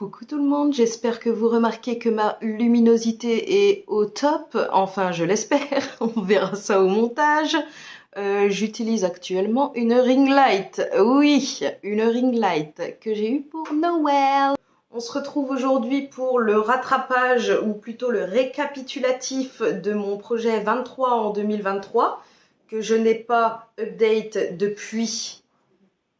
Coucou tout le monde, j'espère que vous remarquez que ma luminosité est au top, enfin je l'espère, on verra ça au montage. J'utilise actuellement une ring light, oui, une ring light que j'ai eue pour Noël. On se retrouve aujourd'hui pour le rattrapage, ou plutôt le récapitulatif de mon projet 23 en 2023, que je n'ai pas update depuis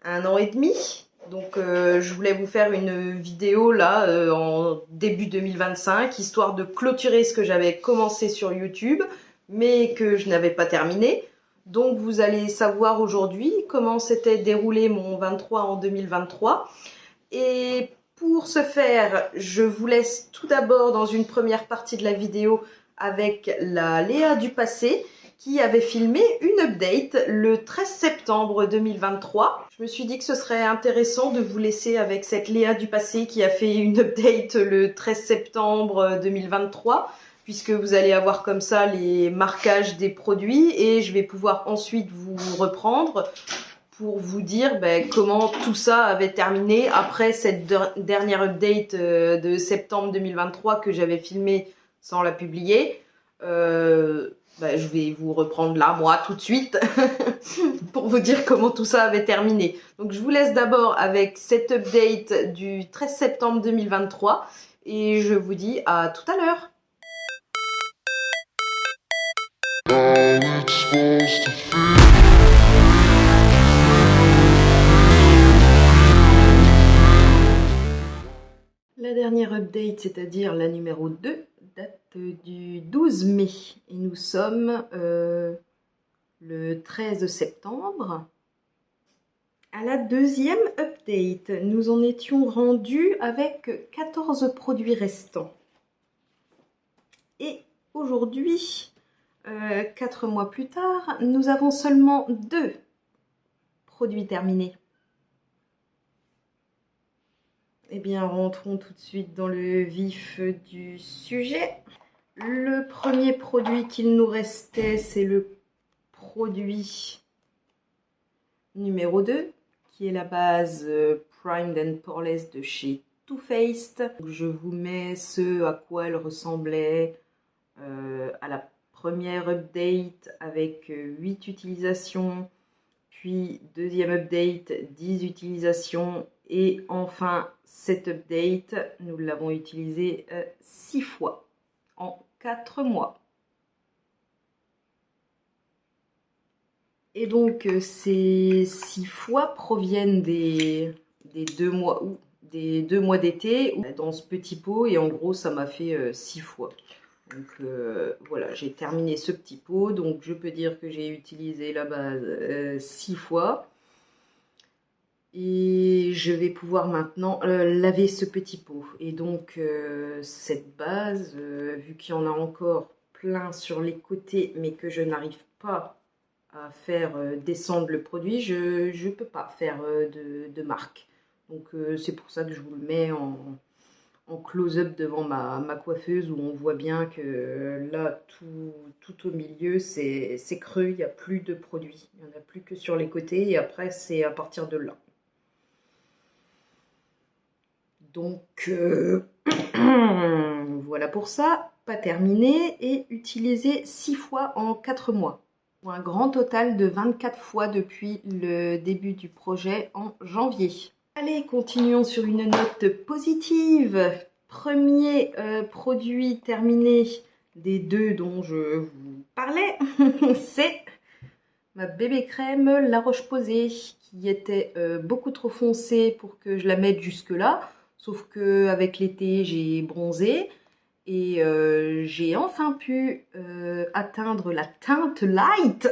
1 an et demi. Donc je voulais vous faire une vidéo là en début 2025, histoire de clôturer ce que j'avais commencé sur YouTube, mais que je n'avais pas terminé. Donc vous allez savoir aujourd'hui comment s'était déroulé mon 23 en 2023. Et pour ce faire, je vous laisse tout d'abord dans une première partie de la vidéo avec la Léa du passé, qui avait filmé une update le 13 septembre 2023. Je me suis dit que ce serait intéressant de vous laisser avec cette Léa du passé qui a fait une update le 13 septembre 2023, puisque vous allez avoir comme ça les marquages des produits et je vais pouvoir ensuite vous reprendre pour vous dire comment tout ça avait terminé après cette dernière update de septembre 2023 que j'avais filmée sans la publier. Je vais vous reprendre là, moi, tout de suite, pour vous dire comment tout ça avait terminé. Donc, je vous laisse d'abord avec cette update du 13 septembre 2023 et je vous dis à tout à l'heure. La dernière update, c'est-à-dire la numéro 2, date du 12 mai et nous sommes le 13 septembre. À la deuxième update, nous en étions rendus avec 14 produits restants. Et aujourd'hui, 4 mois plus tard, nous avons seulement 2 produits terminés. Eh bien, rentrons tout de suite dans le vif du sujet. Le premier produit qu'il nous restait, c'est le produit numéro 2, qui est la base Primed and Poreless de chez Too Faced. Je vous mets ce à quoi elle ressemblait à la première update avec 8 utilisations, puis deuxième update, 10 utilisations, et enfin cette update, nous l'avons utilisée 6 fois en 4 mois. Et donc ces 6 fois proviennent des 2 mois ou des 2 mois d'été dans ce petit pot, et en gros ça m'a fait 6 fois. Donc voilà, j'ai terminé ce petit pot, donc je peux dire que j'ai utilisé la base 6 fois. Et je vais pouvoir maintenant laver ce petit pot. Et donc cette base, vu qu'il y en a encore plein sur les côtés, mais que je n'arrive pas à faire descendre le produit, je ne peux pas faire de marque. Donc c'est pour ça que je vous le mets en close-up devant ma coiffeuse, où on voit bien que là, tout au milieu, c'est creux, il n'y a plus de produit. Il n'y en a plus que sur les côtés, et après, c'est à partir de là. Donc, voilà pour ça. Pas terminé, et utilisé 6 fois en 4 mois. Pour un grand total de 24 fois depuis le début du projet en janvier. Allez, continuons sur une note positive. Premier produit terminé des 2 dont je vous parlais, c'est ma bébé crème La Roche-Posay, qui était beaucoup trop foncée pour que je la mette jusque là. Sauf qu'avec l'été, j'ai bronzé et j'ai enfin pu atteindre la teinte light.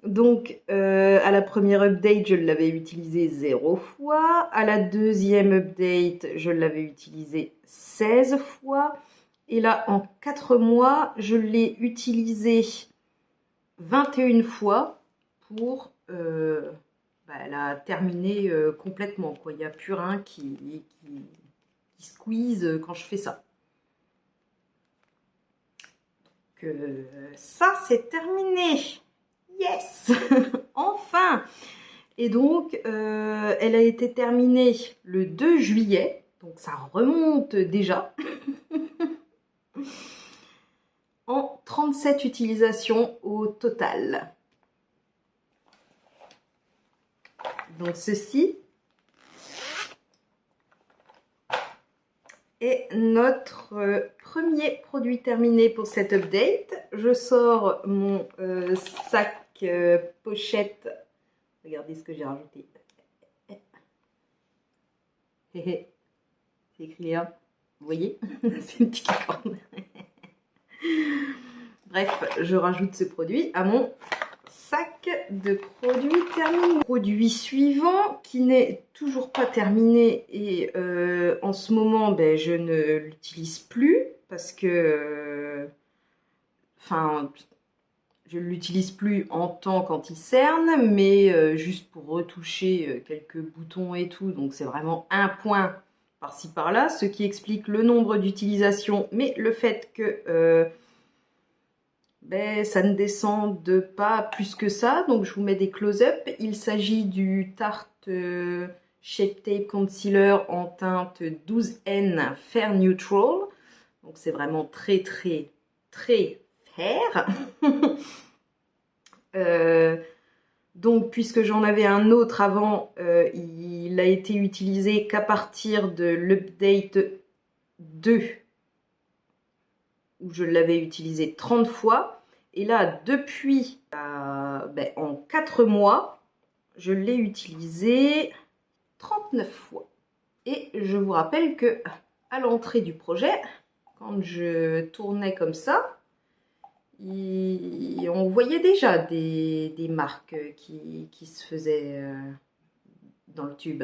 Donc, à la première update, je l'avais utilisé 0 fois. À la deuxième update, je l'avais utilisé 16 fois. Et là, en 4 mois, je l'ai utilisé 21 fois pour la terminer complètement, quoi. Il n'y a plus rien qui squeeze quand je fais ça. Donc, ça, c'est terminé. Yes. Enfin, Et donc, elle a été terminée le 2 juillet, donc ça remonte déjà, en 37 utilisations au total. Donc ceci est notre premier produit terminé pour cette update. Je sors mon sac pochette. Regardez ce que j'ai rajouté. C'est écrit là. Vous voyez? C'est une petite licorne. Bref, je rajoute ce produit à mon sac de produits terminés. Produit suivant qui n'est toujours pas terminé et en ce moment ben, je ne l'utilise plus parce que je ne l'utilise plus en temps quand il cerne, mais juste pour retoucher quelques boutons et tout, donc c'est vraiment un point par-ci par-là, ce qui explique le nombre d'utilisations, mais le fait que ben, ça ne descend pas plus que ça, donc je vous mets des close-up. Il s'agit du Tarte Shape Tape Concealer en teinte 12N Fair Neutral, donc c'est vraiment très très très fair. Donc puisque j'en avais un autre avant, il a été utilisé qu'à partir de l'update 2 où je l'avais utilisé 30 fois. Et là, depuis en 4 mois, je l'ai utilisé 39 fois. Et je vous rappelle que à l'entrée du projet, quand je tournais comme ça, on voyait déjà des marques qui se faisaient dans le tube.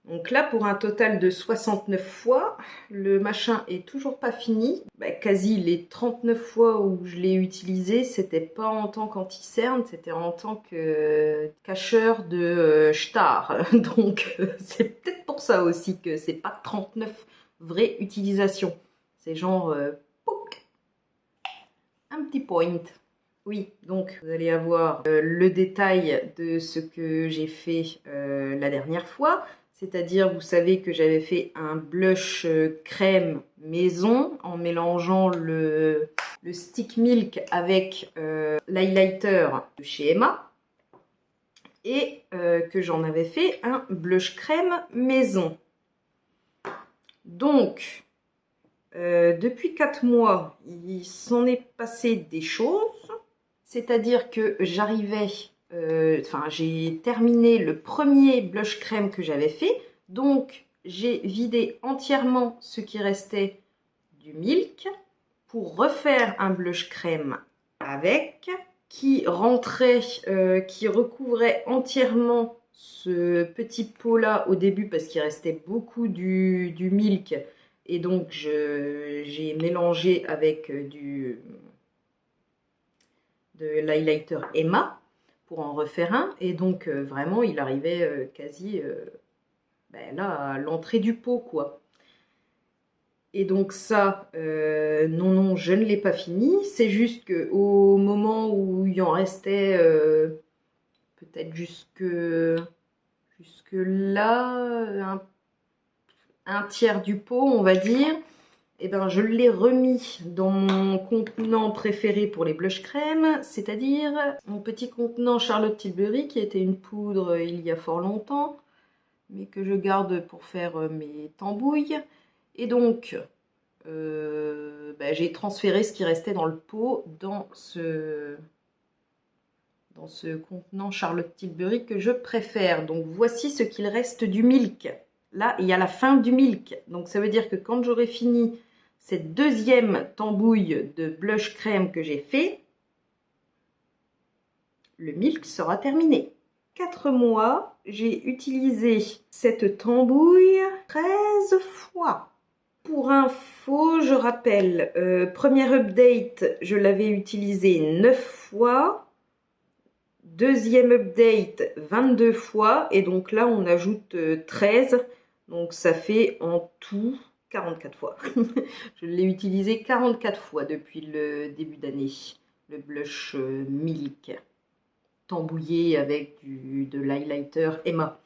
Donc là, pour un total de 69 fois, le machin est toujours pas fini. Quasi les 39 fois où je l'ai utilisé, c'était pas en tant qu'anti-cerne, c'était en tant que cacheur de star. Donc c'est peut-être pour ça aussi que c'est pas 39 vraies utilisations. C'est genre un petit point. Oui, donc vous allez avoir le détail de ce que j'ai fait la dernière fois. C'est-à-dire, vous savez que j'avais fait un blush crème maison en mélangeant le stick milk avec l'highlighter de chez Emma. Et que j'en avais fait un blush crème maison. Donc, depuis 4 mois, il s'en est passé des choses. C'est-à-dire que j'arrivais... j'ai terminé le premier blush crème que j'avais fait. Donc, j'ai vidé entièrement ce qui restait du milk pour refaire un blush crème avec, qui rentrait, qui recouvrait entièrement ce petit pot-là au début parce qu'il restait beaucoup du milk. Et donc, j'ai mélangé avec de l'highlighter Emma pour en refaire un. Et donc, vraiment, il arrivait quasi là, à l'entrée du pot, quoi. Et donc ça, non, je ne l'ai pas fini. C'est juste qu'au moment où il en restait peut-être jusque là, un tiers du pot, on va dire, et ben, je l'ai remis dans mon contenant préféré pour les blush crème, c'est-à-dire mon petit contenant Charlotte Tilbury, qui était une poudre il y a fort longtemps, mais que je garde pour faire mes tambouilles. Et donc, j'ai transféré ce qui restait dans le pot dans ce contenant Charlotte Tilbury que je préfère. Donc, voici ce qu'il reste du milk. Là, il y a la fin du milk. Donc, ça veut dire que quand j'aurai fini cette deuxième tambouille de blush crème que j'ai fait, le milk sera terminé. 4 mois, j'ai utilisé cette tambouille 13 fois. Pour info, je rappelle, première update, je l'avais utilisé 9 fois. Deuxième update, 22 fois. Et donc là, on ajoute 13. Donc ça fait en tout 44 fois. Je l'ai utilisé 44 fois depuis le début d'année, le blush Milk. tambouiller avec de l'highlighter Emma.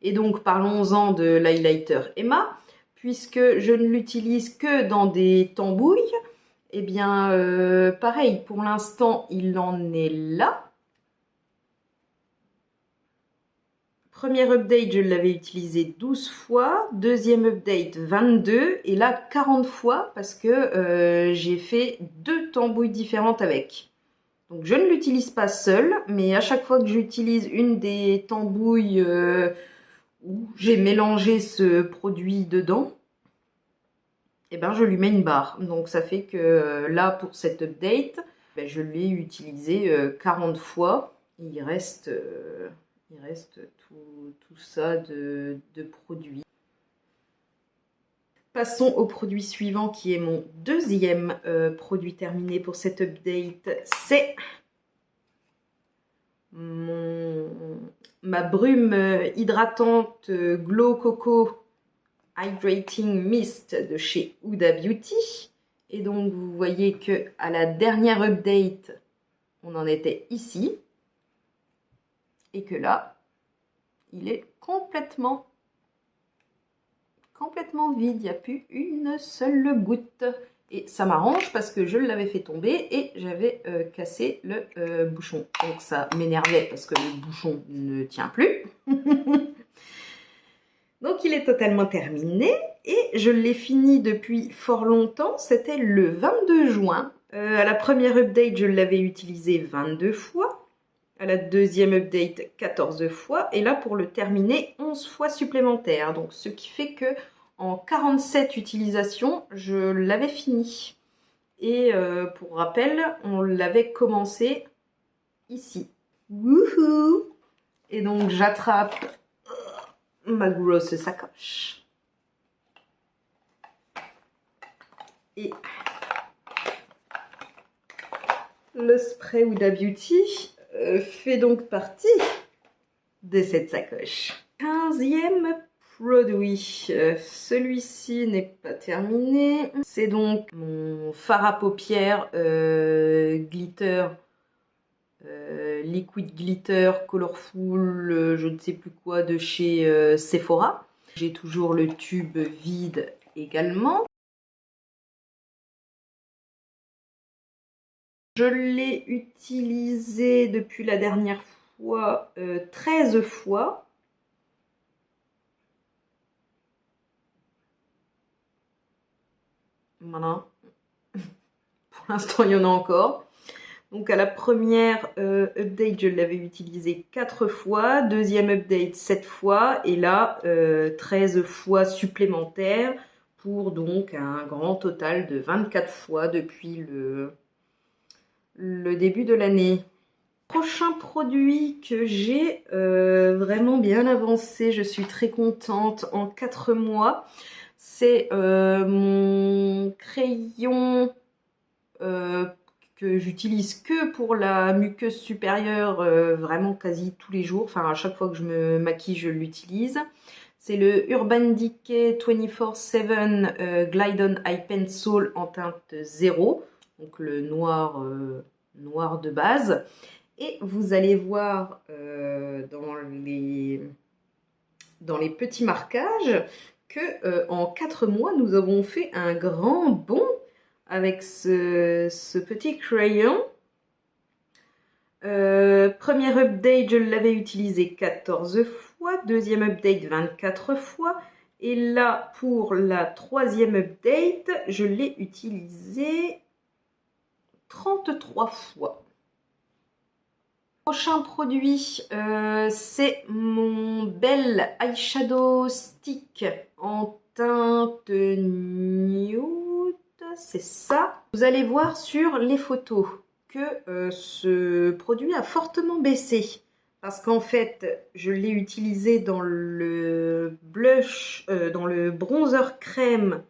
Et donc parlons-en de l'highlighter Emma, puisque je ne l'utilise que dans des tambouilles. Eh bien pareil, pour l'instant il en est là. Premier update, je l'avais utilisé 12 fois. Deuxième update, 22. Et là, 40 fois parce que j'ai fait 2 tambouilles différentes avec. Donc, je ne l'utilise pas seule, mais à chaque fois que j'utilise une des tambouilles où j'ai mélangé ce produit dedans, eh ben, je lui mets une barre. Donc, ça fait que là, pour cet update, ben, je l'ai utilisé 40 fois. Il reste tout ça de produits. Passons au produit suivant qui est mon deuxième produit terminé pour cet update. C'est ma brume hydratante Glow Coco Hydrating Mist de chez Huda Beauty. Et donc vous voyez que à la dernière update, on en était ici. Et que là, il est complètement vide. Il n'y a plus une seule goutte. Et ça m'arrange parce que je l'avais fait tomber et j'avais cassé le bouchon. Donc ça m'énervait parce que le bouchon ne tient plus. Donc il est totalement terminé et je l'ai fini depuis fort longtemps. C'était le 22 juin. À la première update, je l'avais utilisé 22 fois. À la deuxième update, 14 fois. Et là, pour le terminer, 11 fois supplémentaires. Donc, ce qui fait que en 47 utilisations, je l'avais fini. Et pour rappel, on l'avait commencé ici. Wouhou! Et donc, j'attrape ma grosse sacoche. Et le spray Huda Beauty fait donc partie de cette sacoche. 15e produit. Celui-ci n'est pas terminé. C'est donc mon fard à paupières glitter, liquid glitter, colorful, je ne sais plus quoi, de chez Sephora. J'ai toujours le tube vide également. Je l'ai utilisé depuis la dernière fois 13 fois. Voilà. Pour l'instant, il y en a encore. Donc à la première update, je l'avais utilisé 4 fois. Deuxième update, 7 fois. Et là, 13 fois supplémentaires pour donc un grand total de 24 fois depuis le début de l'année. Prochain produit que j'ai vraiment bien avancé, je suis très contente, en 4 mois, c'est mon crayon que j'utilise que pour la muqueuse supérieure, vraiment quasi tous les jours, enfin à chaque fois que je me maquille je l'utilise. C'est le Urban Decay 24/7 Glide On Eye Pencil en teinte 0, donc le noir, noir de base. Et vous allez voir dans les petits marquages que en 4 mois, nous avons fait un grand bond avec ce petit crayon. Première update, je l'avais utilisé 14 fois. Deuxième update, 24 fois. Et là, pour la troisième update, je l'ai utilisé 33 fois. Prochain produit, c'est mon bel eyeshadow stick en teinte nude, c'est ça. Vous allez voir sur les photos que ce produit a fortement baissé. Parce qu'en fait, je l'ai utilisé dans le blush, dans le bronzer crème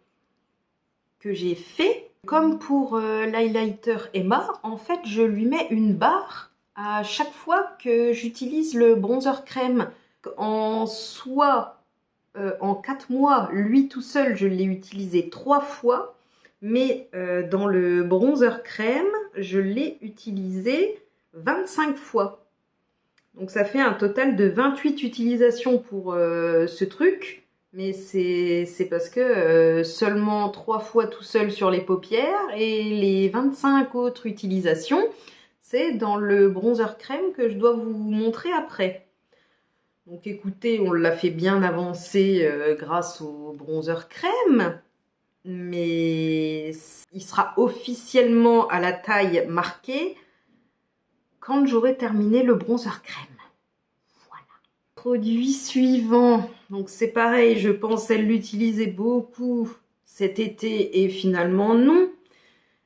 que j'ai fait. Comme pour l'highlighter Emma, en fait, je lui mets une barre à chaque fois que j'utilise le bronzer crème. En 4 mois, lui tout seul, je l'ai utilisé 3 fois. Mais dans le bronzer crème, je l'ai utilisé 25 fois. Donc ça fait un total de 28 utilisations pour ce truc. Mais c'est parce que seulement 3 fois tout seul sur les paupières et les 25 autres utilisations, c'est dans le bronzer crème que je dois vous montrer après. Donc écoutez, on l'a fait bien avancer grâce au bronzer crème, mais il sera officiellement à la taille marquée quand j'aurai terminé le bronzer crème. Voilà. Produit suivant. Donc c'est pareil, je pensais l'utiliser beaucoup cet été et finalement non.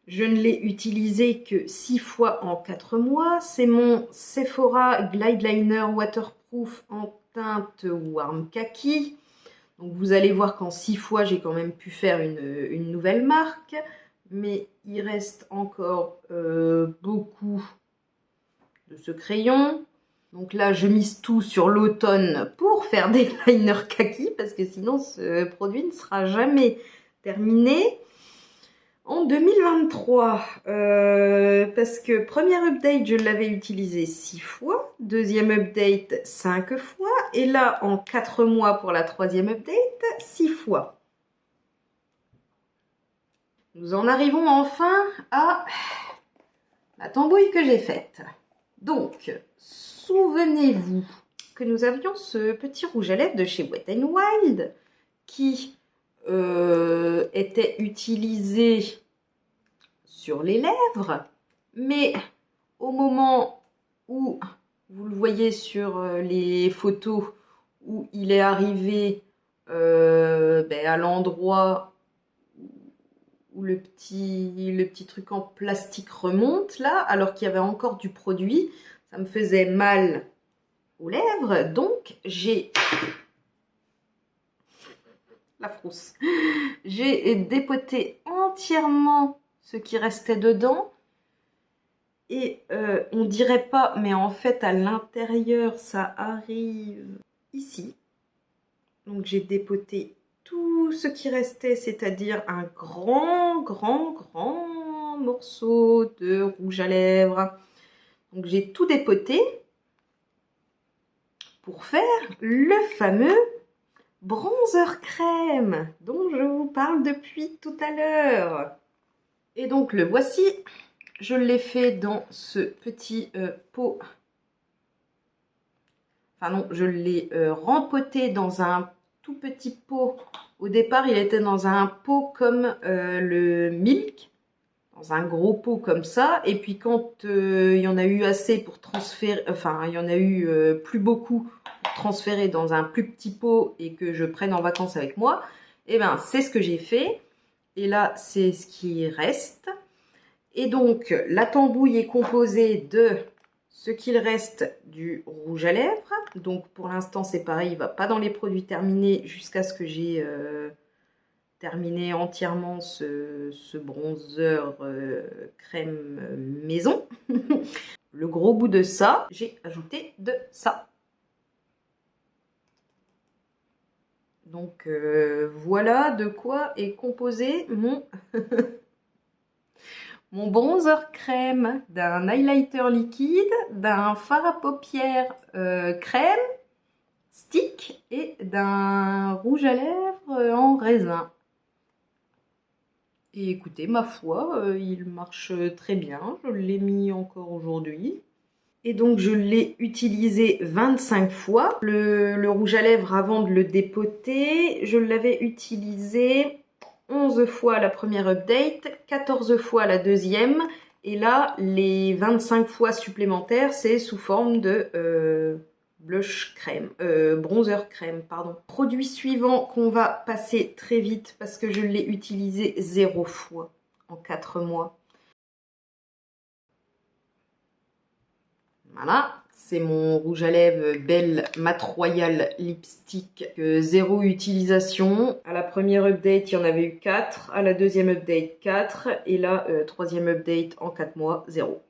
Je ne l'ai utilisé que 6 fois en 4 mois. C'est mon Sephora Glide Liner Waterproof en teinte Warm Kaki. Donc vous allez voir qu'en 6 fois, j'ai quand même pu faire une nouvelle marque. Mais il reste encore beaucoup de ce crayon. Donc là, je mise tout sur l'automne pour faire des liners kaki. Parce que sinon, ce produit ne sera jamais terminé. En 2023, parce que première update, je l'avais utilisé 6 fois, deuxième update 5 fois, et là, en 4 mois pour la troisième update, 6 fois. Nous en arrivons enfin à la tambouille que j'ai faite. Donc, souvenez-vous que nous avions ce petit rouge à lèvres de chez Wet n Wild qui était utilisé sur les lèvres, mais au moment où, vous le voyez sur les photos, où il est arrivé à l'endroit où le petit truc en plastique remonte là, alors qu'il y avait encore du produit, ça me faisait mal aux lèvres, donc j'ai la frousse. J'ai dépoté entièrement ce qui restait dedans. Et on dirait pas, mais en fait à l'intérieur ça arrive ici. Donc j'ai dépoté tout ce qui restait, c'est-à-dire un grand morceau de rouge à lèvres. Donc j'ai tout dépoté pour faire le fameux bronzer crème dont je vous parle depuis tout à l'heure. Et donc le voici. Je l'ai fait dans ce petit pot. Enfin non, je l'ai rempoté dans un tout petit pot. Au départ, il était dans un pot comme le Milk. Dans un gros pot comme ça. Et puis quand il y en a eu assez pour transférer... Enfin, il y en a eu plus beaucoup pour transférer dans un plus petit pot et que je prenne en vacances avec moi. Et bien, c'est ce que j'ai fait. Et là, c'est ce qui reste. Et donc, la tambouille est composée de ce qu'il reste du rouge à lèvres. Donc, pour l'instant, c'est pareil, il ne va pas dans les produits terminés jusqu'à ce que j'ai terminé entièrement ce bronzer crème maison. Le gros bout de ça, j'ai ajouté de ça. Donc, voilà de quoi est composé mon... Mon bronzer crème, d'un highlighter liquide, d'un fard à paupières crème, stick et d'un rouge à lèvres en raisin. Et écoutez, ma foi, il marche très bien. Je l'ai mis encore aujourd'hui. Et donc, je l'ai utilisé 25 fois. Le rouge à lèvres, avant de le dépoter, je l'avais utilisé 11 fois la première update, 14 fois la deuxième, et là, les 25 fois supplémentaires, c'est sous forme de blush crème, bronzer crème, pardon. Produit suivant qu'on va passer très vite parce que je l'ai utilisé 0 fois en 4 mois. Voilà. C'est mon rouge à lèvres Belle Mat Royal Lipstick. 0 utilisation. À la première update, il y en avait eu 4. À la deuxième update, 4. Et là, troisième update en 4 mois, 0.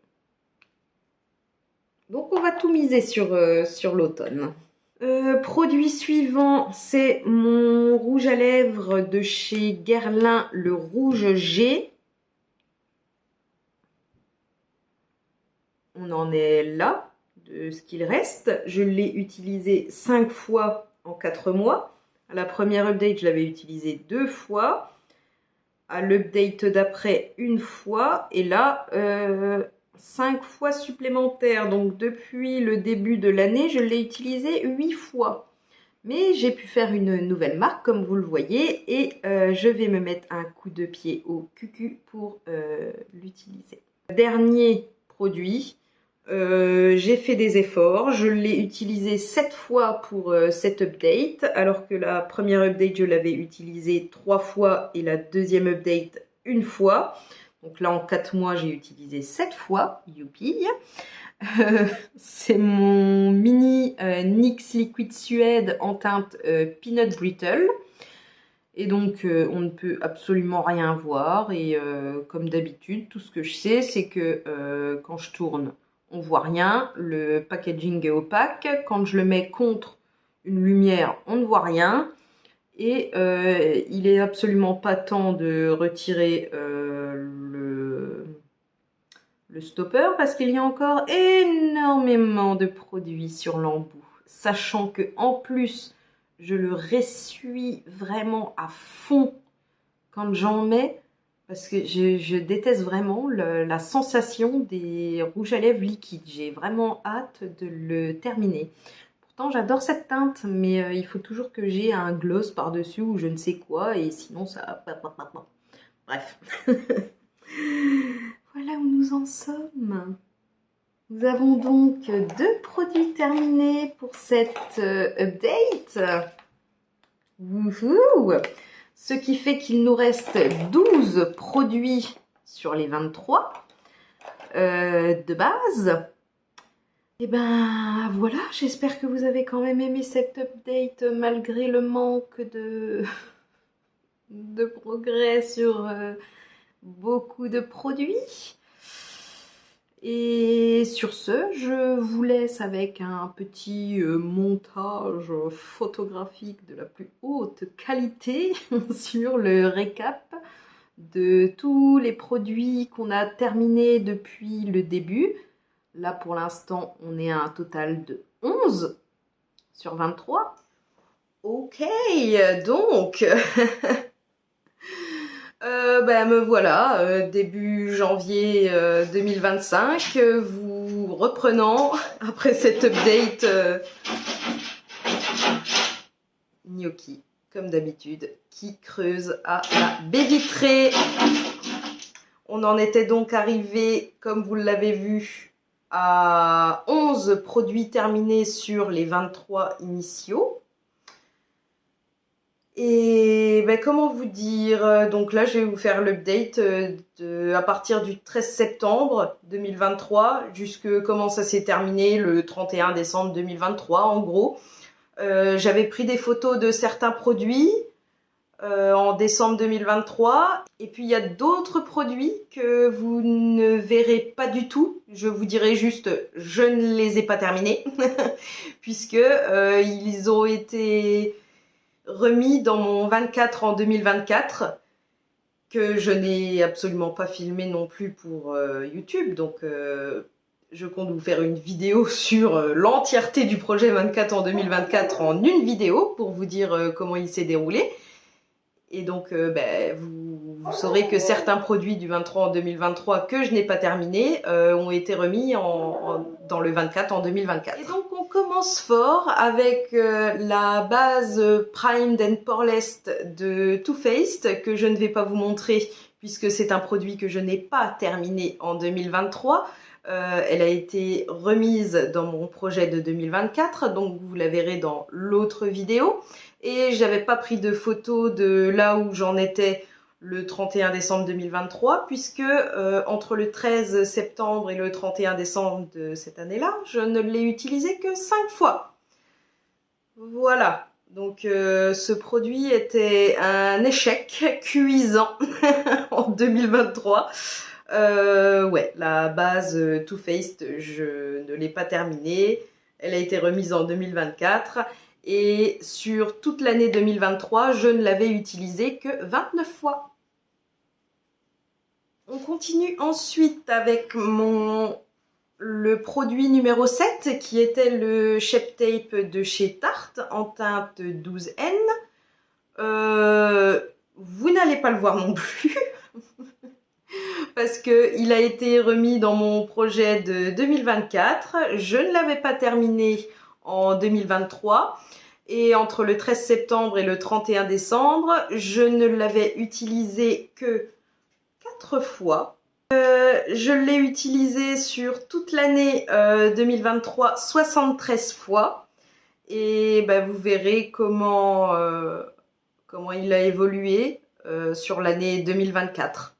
Donc on va tout miser sur l'automne. Produit suivant, c'est mon rouge à lèvres de chez Guerlain, le rouge G. On en est là. de ce qu'il reste. Je l'ai utilisé 5 fois en 4 mois. À la première update, je l'avais utilisé 2 fois. À l'update d'après, 1 fois. Et là, 5 fois supplémentaires. Donc depuis le début de l'année, je l'ai utilisé 8 fois. Mais j'ai pu faire une nouvelle marque, comme vous le voyez, et je vais me mettre un coup de pied au cucu pour l'utiliser. Dernier produit, j'ai fait des efforts, je l'ai utilisé 7 fois pour cette update, alors que la première update, je l'avais utilisé 3 fois et la deuxième update 1 fois. Donc là, en 4 mois, j'ai utilisé 7 fois, youpi. C'est mon mini NYX Liquid Suède en teinte Peanut Brittle. Et donc, on ne peut absolument rien voir. Et comme d'habitude, tout ce que je sais, c'est que quand je tourne, on voit rien. Le packaging est opaque. Quand je le mets contre une lumière, on ne voit rien. Et il est absolument pas temps de retirer le stopper parce qu'il y a encore énormément de produits sur l'embout. Sachant que en plus, je le ressuie vraiment à fond quand j'en mets parce que je déteste vraiment la sensation des rouges à lèvres liquides. J'ai vraiment hâte de le terminer. Pourtant, j'adore cette teinte, mais il faut toujours que j'ai un gloss par-dessus ou je ne sais quoi et sinon ça... Bref. Voilà où nous en sommes. Nous avons donc 2 produits terminés pour cette update. Wouhou! Ce qui fait qu'il nous reste 12 produits sur les 23 de base. Et ben voilà, j'espère que vous avez quand même aimé cette update malgré le manque de progrès sur... beaucoup de produits. Et sur ce, je vous laisse avec un petit montage photographique de la plus haute qualité sur le récap de tous les produits qu'on a terminés depuis le début. Là, pour l'instant, on est à un total de 11 sur 23. Ok, donc... me voilà, début janvier 2025, vous reprenant après cette update gnocchi, comme d'habitude, qui creuse à la baie vitrée. On en était donc arrivé, comme vous l'avez vu, à 11 produits terminés sur les 23 initiaux. Et comment vous dire, donc là je vais vous faire l'update à partir du 13 septembre 2023 jusque comment ça s'est terminé le 31 décembre 2023 en gros. J'avais pris des photos de certains produits en décembre 2023 et puis il y a d'autres produits que vous ne verrez pas du tout. Je vous dirai juste je ne les ai pas terminés puisque ils ont été... remis dans mon 24 en 2024 que je n'ai absolument pas filmé non plus pour YouTube. Donc je compte vous faire une vidéo sur l'entièreté du projet 24 en 2024 en une vidéo pour vous dire comment il s'est déroulé. Et donc vous saurez que certains produits du 23 en 2023 que je n'ai pas terminé ont été remis dans le 24 en 2024. Et donc on commence fort avec la base Primed and Poreless de Too Faced que je ne vais pas vous montrer puisque c'est un produit que je n'ai pas terminé en 2023. Elle a été remise dans mon projet de 2024, donc vous la verrez dans l'autre vidéo. Et j'avais pas pris de photo de là où j'en étais le 31 décembre 2023, puisque entre le 13 septembre et le 31 décembre de cette année-là, je ne l'ai utilisé que 5 fois. Voilà, donc ce produit était un échec cuisant en 2023. Ouais, la base Too Faced, je ne l'ai pas terminée. Elle a été remise en 2024. Et sur toute l'année 2023, je ne l'avais utilisée que 29 fois. On continue ensuite avec mon le produit numéro 7 qui était le Shape Tape de chez Tarte en teinte 12N. Vous n'allez pas le voir non plus parce qu'il a été remis dans mon projet de 2024. Je ne l'avais pas terminé en 2023 et entre le 13 septembre et le 31 décembre, je ne l'avais utilisé que 4 fois. Je l'ai utilisé sur toute l'année 2023 73 fois et vous verrez comment il a évolué sur l'année 2024.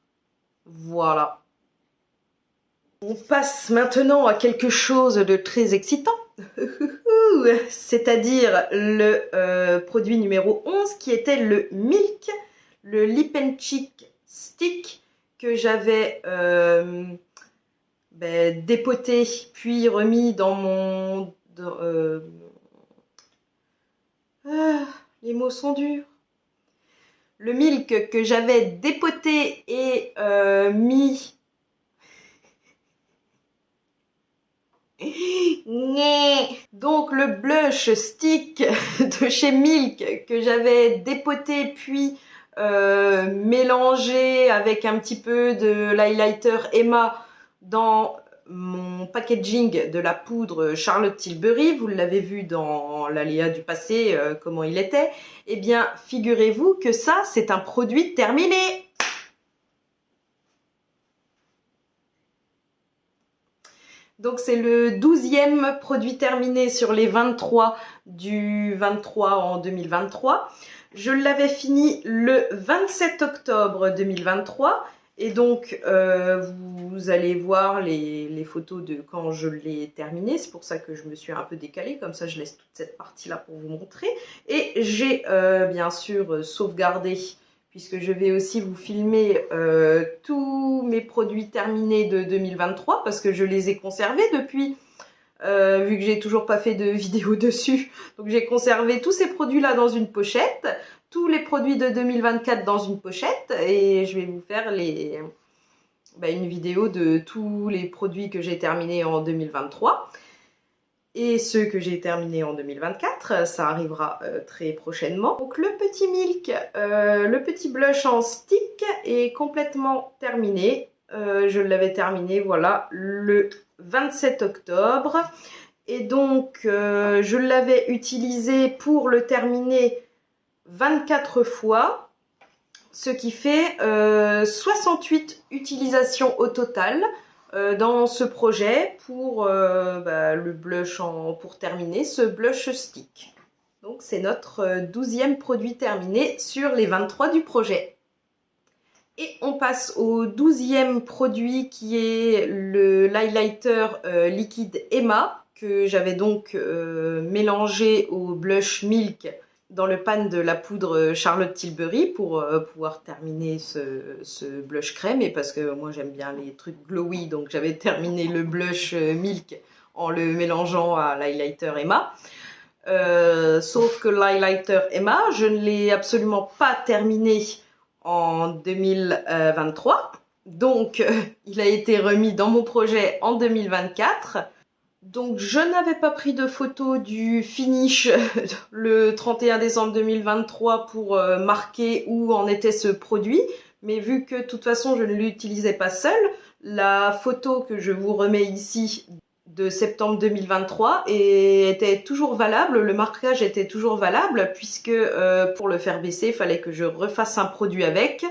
Voilà. On passe maintenant à quelque chose de très excitant, c'est-à-dire le produit numéro 11 qui était le Milk, le Lip and Cheek Stick que j'avais dépoté puis remis dans mon... les mots sont durs. Le Milk que j'avais dépoté et mis... Donc le blush stick de chez Milk que j'avais dépoté puis mélangé avec un petit peu de l'highlighter Emma dans mon packaging de la poudre Charlotte Tilbury. Vous l'avez vu dans l'aléa du passé, comment il était. Eh bien, figurez-vous que ça, c'est un produit terminé. Donc c'est le 12e produit terminé sur les 23 du 23 en 2023. Je l'avais fini le 27 octobre 2023 et donc vous allez voir les photos de quand je l'ai terminé. C'est pour ça que je me suis un peu décalée, comme ça je laisse toute cette partie là pour vous montrer. Et j'ai bien sûr sauvegardé, puisque je vais aussi vous filmer tous mes produits terminés de 2023 parce que je les ai conservés depuis, vu que j'ai toujours pas fait de vidéo dessus. Donc j'ai conservé tous ces produits là dans une pochette, tous les produits de 2024 dans une pochette et je vais vous faire une vidéo de tous les produits que j'ai terminés en 2023. Et ceux que j'ai terminés en 2024, ça arrivera très prochainement. Donc le petit Milk, le petit blush en stick est complètement terminé. Je l'avais terminé, voilà, le 27 octobre. Et donc, je l'avais utilisé pour le terminer 24 fois, ce qui fait 68 utilisations au total. Dans ce projet pour le blush pour terminer ce blush stick. Donc c'est notre 12e produit terminé sur les 23 du projet. Et on passe au 12e produit qui est l'highlighter liquide Emma que j'avais donc mélangé au blush Milk dans le pan de la poudre Charlotte Tilbury pour pouvoir terminer ce blush crème, et parce que moi j'aime bien les trucs glowy, donc j'avais terminé le blush Milk en le mélangeant à l'highlighter Emma. Sauf que l'highlighter Emma, je ne l'ai absolument pas terminé en 2023, donc il a été remis dans mon projet en 2024. Donc je n'avais pas pris de photo du finish le 31 décembre 2023 pour marquer où en était ce produit, mais vu que de toute façon je ne l'utilisais pas seule, la photo que je vous remets ici de septembre 2023 était toujours valable, le marquage était toujours valable, puisque pour le faire baisser, il fallait que je refasse un produit avec.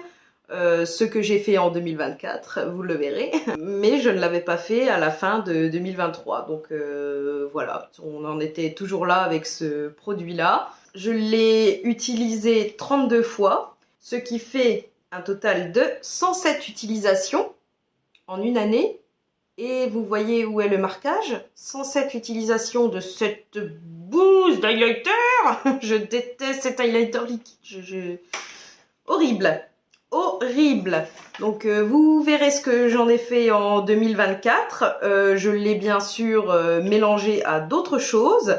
Ce que j'ai fait en 2024, vous le verrez, mais je ne l'avais pas fait à la fin de 2023, donc voilà, on en était toujours là avec ce produit-là. Je l'ai utilisé 32 fois, ce qui fait un total de 107 utilisations en une année, et vous voyez où est le marquage, 107 utilisations de cette bouse d'highlighter. Je déteste cet highlighter liquide, horrible. Horrible. Donc vous verrez ce que j'en ai fait en 2024. Je l'ai bien sûr mélangé à d'autres choses.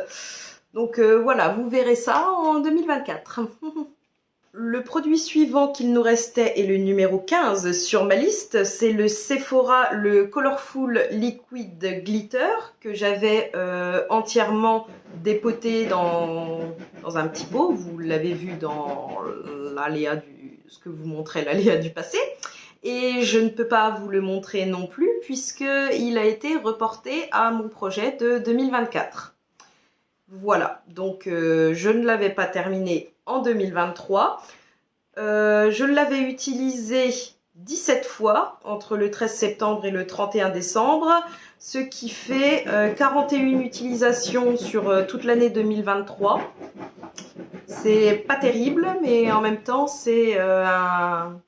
Donc voilà, vous verrez ça en 2024. Le produit suivant qu'il nous restait est le numéro 15 sur ma liste. C'est le Sephora, le Colorful Liquid Glitter que j'avais entièrement dépoté dans un petit pot. Vous l'avez vu dans l'aléa ce que vous montrait l'aléa du passé. Et je ne peux pas vous le montrer non plus puisqu'il a été reporté à mon projet de 2024. Voilà, donc je ne l'avais pas terminé en 2023. Je l'avais utilisé 17 fois entre le 13 septembre et le 31 décembre, ce qui fait 41 utilisations sur toute l'année 2023. C'est pas terrible, mais en même temps, c'est un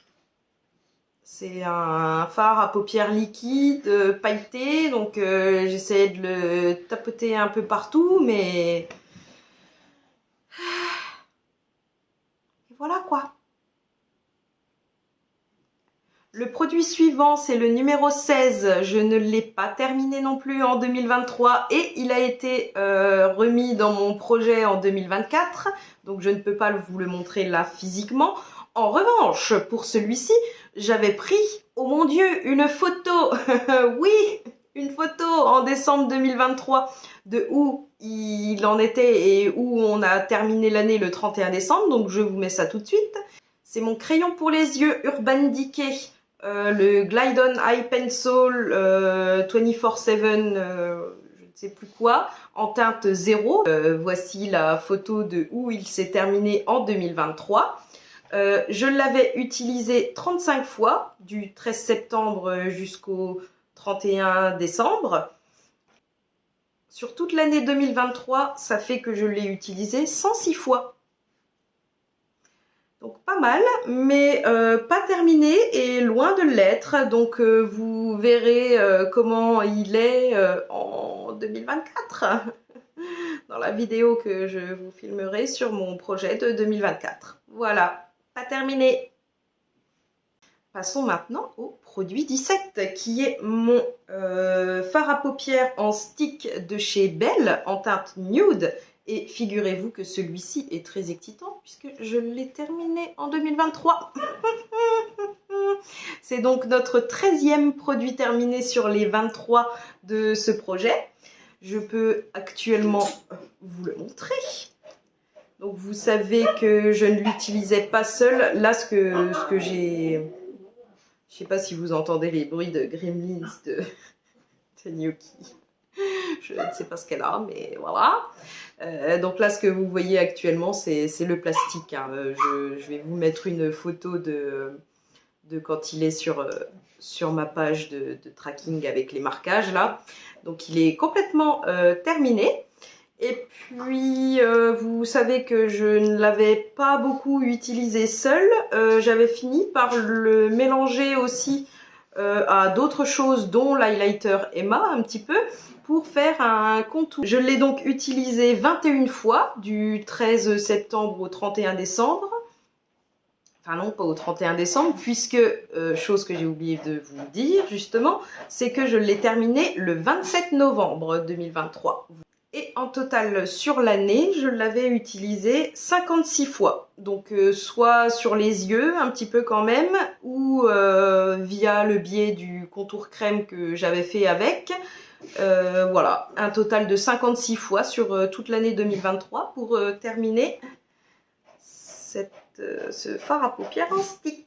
fard à paupières liquide, pailleté, donc j'essayais de le tapoter un peu partout, mais voilà quoi. Le produit suivant, c'est le numéro 16. Je ne l'ai pas terminé non plus en 2023 et il a été remis dans mon projet en 2024. Donc je ne peux pas vous le montrer là physiquement. En revanche, pour celui-ci, j'avais pris, oh mon Dieu, une photo. Oui, une photo en décembre 2023 de où il en était et où on a terminé l'année le 31 décembre. Donc je vous mets ça tout de suite. C'est mon crayon pour les yeux Urban Decay. Le Glide On Eye Pencil 24/7, je ne sais plus quoi, en teinte 0. Voici la photo de où il s'est terminé en 2023. Je l'avais utilisé 35 fois, du 13 septembre jusqu'au 31 décembre. Sur toute l'année 2023, ça fait que je l'ai utilisé 106 fois. Donc pas mal, mais pas terminé et loin de l'être. Donc vous verrez comment il est en 2024 dans la vidéo que je vous filmerai sur mon projet de 2024. Voilà, pas terminé. Passons maintenant au produit 17 qui est mon fard à paupières en stick de chez Belle en teinte nude. Et figurez-vous que celui-ci est très excitant puisque je l'ai terminé en 2023. C'est donc notre 13e produit terminé sur les 23 de ce projet. Je peux actuellement vous le montrer. Donc vous savez que je ne l'utilisais pas seule. Là, ce que j'ai... Je ne sais pas si vous entendez les bruits de Gremlins de Gnocchi. Je ne sais pas ce qu'elle a, mais voilà. Donc là, ce que vous voyez actuellement, c'est le plastique. Hein. Je vais vous mettre une photo de quand il est sur ma page de tracking avec les marquages là. Donc il est complètement terminé. Et puis, vous savez que je ne l'avais pas beaucoup utilisé seul. J'avais fini par le mélanger aussi à d'autres choses, dont l'highlighter Emma un petit peu, pour faire un contour. Je l'ai donc utilisé 21 fois, du 13 septembre au 31 décembre. Enfin non, pas au 31 décembre, puisque, chose que j'ai oublié de vous dire justement, c'est que je l'ai terminé le 27 novembre 2023. Et en total, sur l'année, je l'avais utilisé 56 fois. Donc, soit sur les yeux, un petit peu quand même, ou via le biais du contour crème que j'avais fait avec. Voilà, un total de 56 fois sur toute l'année 2023 pour terminer ce fard à paupières en stick.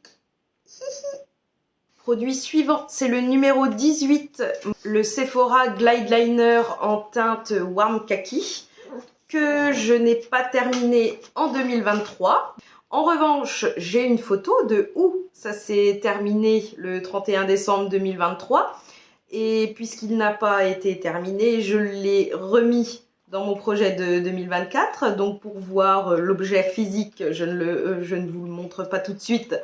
Produit suivant, c'est le numéro 18, le Sephora Glide Liner en teinte Warm Kaki, que je n'ai pas terminé en 2023. En revanche, j'ai une photo de où ça s'est terminé le 31 décembre 2023. Et puisqu'il n'a pas été terminé, je l'ai remis dans mon projet de 2024. Donc pour voir l'objet physique, je ne vous le montre pas tout de suite.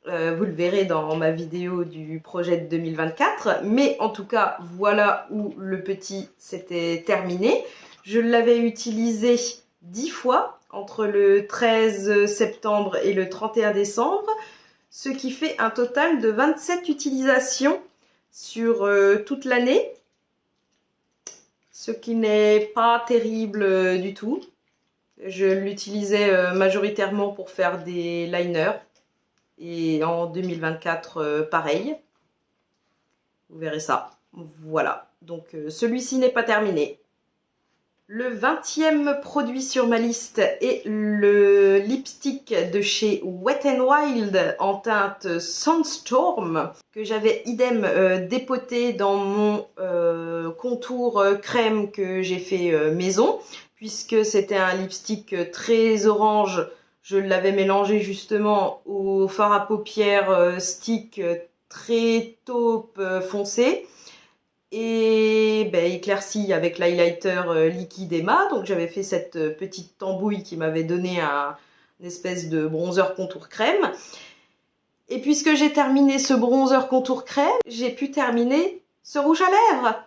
Vous le verrez dans ma vidéo du projet de 2024. Mais en tout cas, voilà où le petit s'était terminé. Je l'avais utilisé 10 fois entre le 13 septembre et le 31 décembre. Ce qui fait un total de 27 utilisations sur toute l'année. Ce qui n'est pas terrible du tout. Je l'utilisais majoritairement pour faire des liners. Et en 2024, pareil. Vous verrez ça. Voilà. Donc celui-ci n'est pas terminé. Le 20e produit sur ma liste est le lipstick de chez Wet n Wild en teinte Sandstorm que j'avais idem dépoté dans mon contour crème que j'ai fait maison, puisque c'était un lipstick très orange. Je l'avais mélangé justement au fard à paupières stick très taupe foncé. Et ben, éclairci avec l'highlighter liquide Emma. Donc j'avais fait cette petite tambouille qui m'avait donné une espèce de bronzer contour crème. Et puisque j'ai terminé ce bronzer contour crème, j'ai pu terminer ce rouge à lèvres.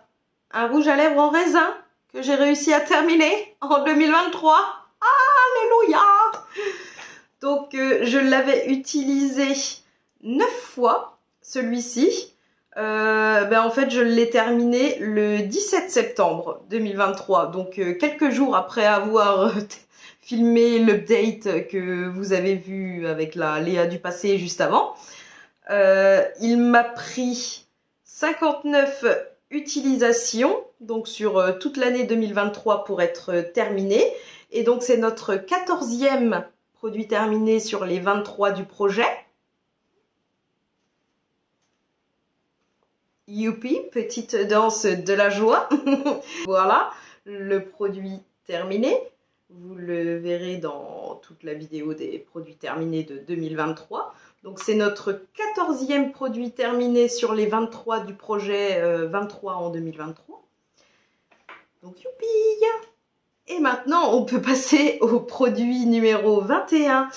Un rouge à lèvres en raisin que j'ai réussi à terminer en 2023. Alléluia! Donc je l'avais utilisé 9 fois, celui-ci. En fait, je l'ai terminé le 17 septembre 2023, donc quelques jours après avoir filmé l'update que vous avez vu avec la Léa du passé juste avant. Il m'a pris 59 utilisations, donc sur toute l'année 2023 pour être terminé. Et donc c'est notre 14e produit terminé sur les 23 du projet. Youpi, petite danse de la joie. Voilà, le produit terminé. Vous le verrez dans toute la vidéo des produits terminés de 2023. Donc c'est notre 14e produit terminé sur les 23 du projet 23 en 2023. Donc youpi! Et maintenant, on peut passer au produit numéro 21,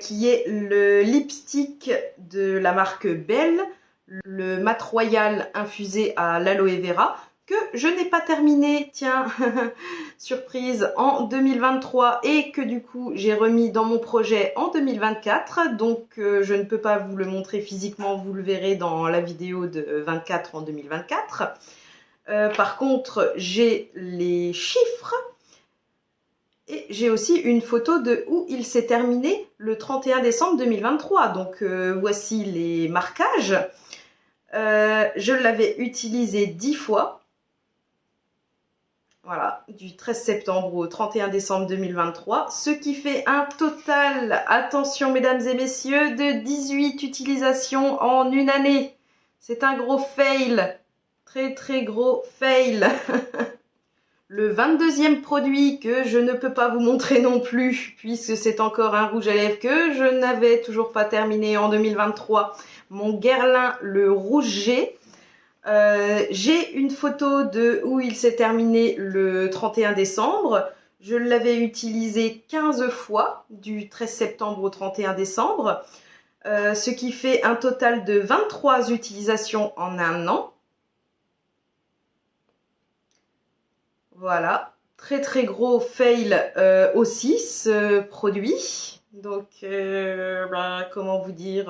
qui est le lipstick de la marque Belle, le mat royal infusé à l'aloe vera, que je n'ai pas terminé, tiens, surprise, en 2023 et que du coup j'ai remis dans mon projet en 2024. Donc je ne peux pas vous le montrer physiquement, vous le verrez dans la vidéo de 24 en 2024. Par contre, j'ai les chiffres. Et j'ai aussi une photo de où il s'est terminé le 31 décembre 2023. Donc voici les marquages. Je l'avais utilisé 10 fois. Voilà, du 13 septembre au 31 décembre 2023. Ce qui fait un total, attention mesdames et messieurs, de 18 utilisations en une année. C'est un gros fail. Très très gros fail. Le 22e produit que je ne peux pas vous montrer non plus, puisque c'est encore un rouge à lèvres que je n'avais toujours pas terminé en 2023, mon Guerlain le Rouge G. J'ai une photo de où il s'est terminé le 31 décembre. Je l'avais utilisé 15 fois, du 13 septembre au 31 décembre, ce qui fait un total de 23 utilisations en un an. Voilà, très très gros fail aussi ce produit. Donc, comment vous dire,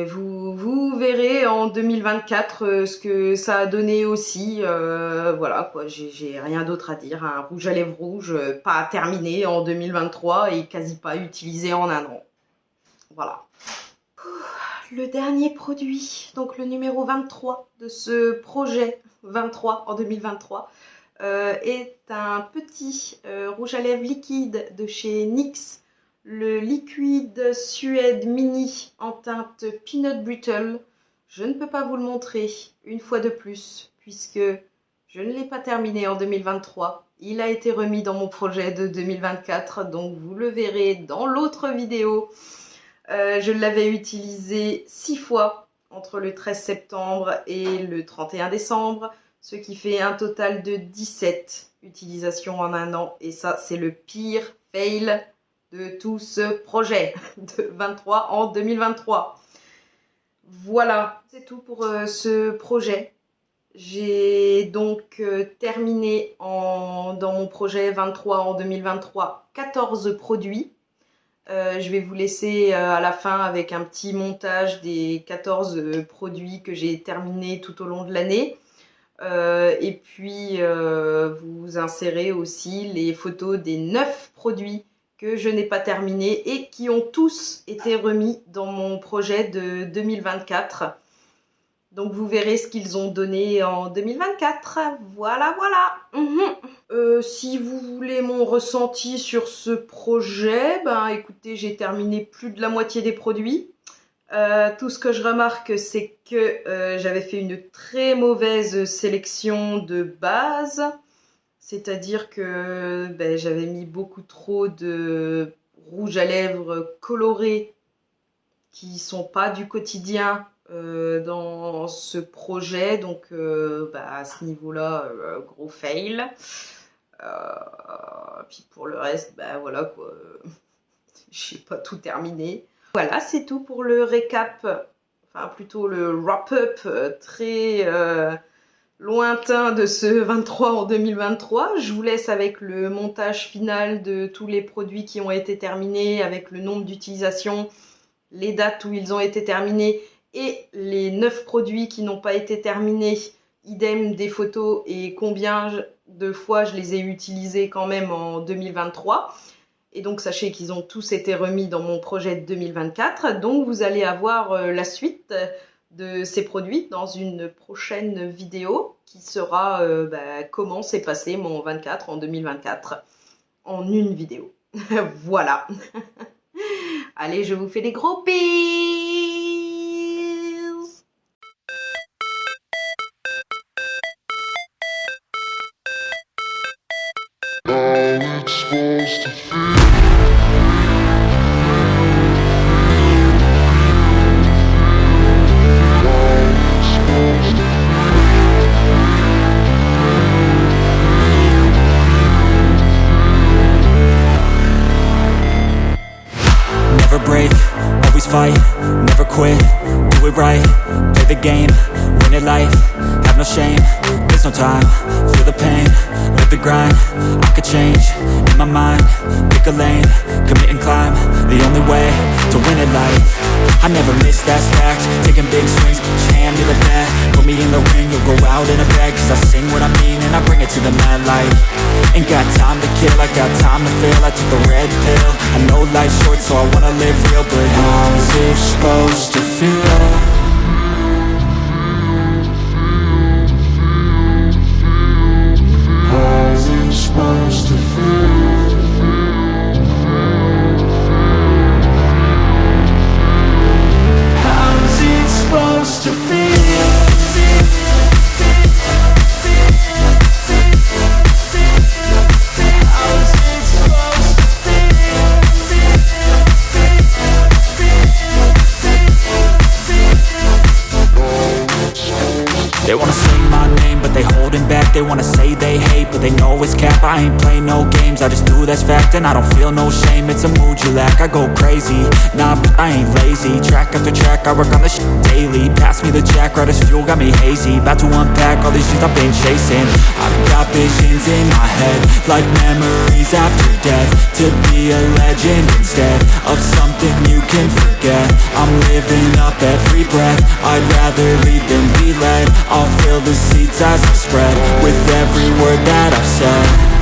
vous verrez en 2024 ce que ça a donné aussi. Voilà, quoi, j'ai rien d'autre à dire. Un rouge à lèvres rouge, pas terminé en 2023 et quasi pas utilisé en un an. Voilà. Le dernier produit, donc le numéro 23 de ce projet 23 en 2023, est un petit rouge à lèvres liquide de chez NYX, le Liquid Suède Mini en teinte Peanut Brittle. Je ne peux pas vous le montrer une fois de plus, puisque je ne l'ai pas terminé en 2023. Il a été remis dans mon projet de 2024, donc vous le verrez dans l'autre vidéo. Je l'avais utilisé 6 fois entre le 13 septembre et le 31 décembre, ce qui fait un total de 17 utilisations en un an. Et ça, c'est le pire fail de tout ce projet de 23 en 2023. Voilà, c'est tout pour ce projet. J'ai donc terminé dans mon projet 23 en 2023 14 produits. Je vais vous laisser à la fin avec un petit montage des 14 produits que j'ai terminés tout au long de l'année. Et puis vous insérez aussi les photos des 9 produits que je n'ai pas terminés et qui ont tous été remis dans mon projet de 2024. Donc vous verrez ce qu'ils ont donné en 2024. Voilà, voilà. Si vous voulez mon ressenti sur ce projet, ben écoutez, j'ai terminé plus de la moitié des produits. Tout ce que je remarque, c'est que j'avais fait une très mauvaise sélection de base. C'est-à-dire que ben, j'avais mis beaucoup trop de rouge à lèvres colorés qui sont pas du quotidien dans ce projet. Donc bah, à ce niveau-là, gros fail. Puis pour le reste, bah voilà quoi. J'ai pas tout terminé. Voilà, c'est tout pour le récap, enfin plutôt le wrap-up très lointain de ce 23 en 2023. Je vous laisse avec le montage final de tous les produits qui ont été terminés, avec le nombre d'utilisations, les dates où ils ont été terminés et les 9 produits qui n'ont pas été terminés, idem des photos et combien de fois je les ai utilisés quand même en 2023. Et donc sachez qu'ils ont tous été remis dans mon projet de 2024. Donc vous allez avoir la suite de ces produits dans une prochaine vidéo qui sera comment s'est passé mon 24 en 2024 en une vidéo. Voilà. Allez, je vous fais des gros bisous. Never break, always fight, never quit, do it right, play the game, win it life, have no shame, there's no time, feel the pain, live the grind, I could change, in my mind, pick a lane, commit and climb, the only way to win it life, I never miss, that's fact, taking big swings, hand me the bat, put me in the ring, you'll go out in a bag, cause I sing what I mean and I bring it to the mad light, ain't got time to kill, I got time to feel, I took the red pill, I know life's short so I wanna live real, but how's it supposed to feel? How's it supposed to feel? How's it supposed to feel? They wanna say my name, but they holding back. They wanna say they hate, but they know it's cap. I ain't play no games, I just do that's fact. And I don't feel no shame, it's a mood you lack. I go crazy, nah, but I ain't lazy. Track after track, I work on this shit daily. Pass me the jack, right as fuel, got me hazy. About to unpack all these shit I've been chasing. I've got visions in my head, like memories after death. To be a legend instead of something you can forget. I'm living up every breath, I'd rather lead than be led. I'll fill the seats as I spread with every word that I've said.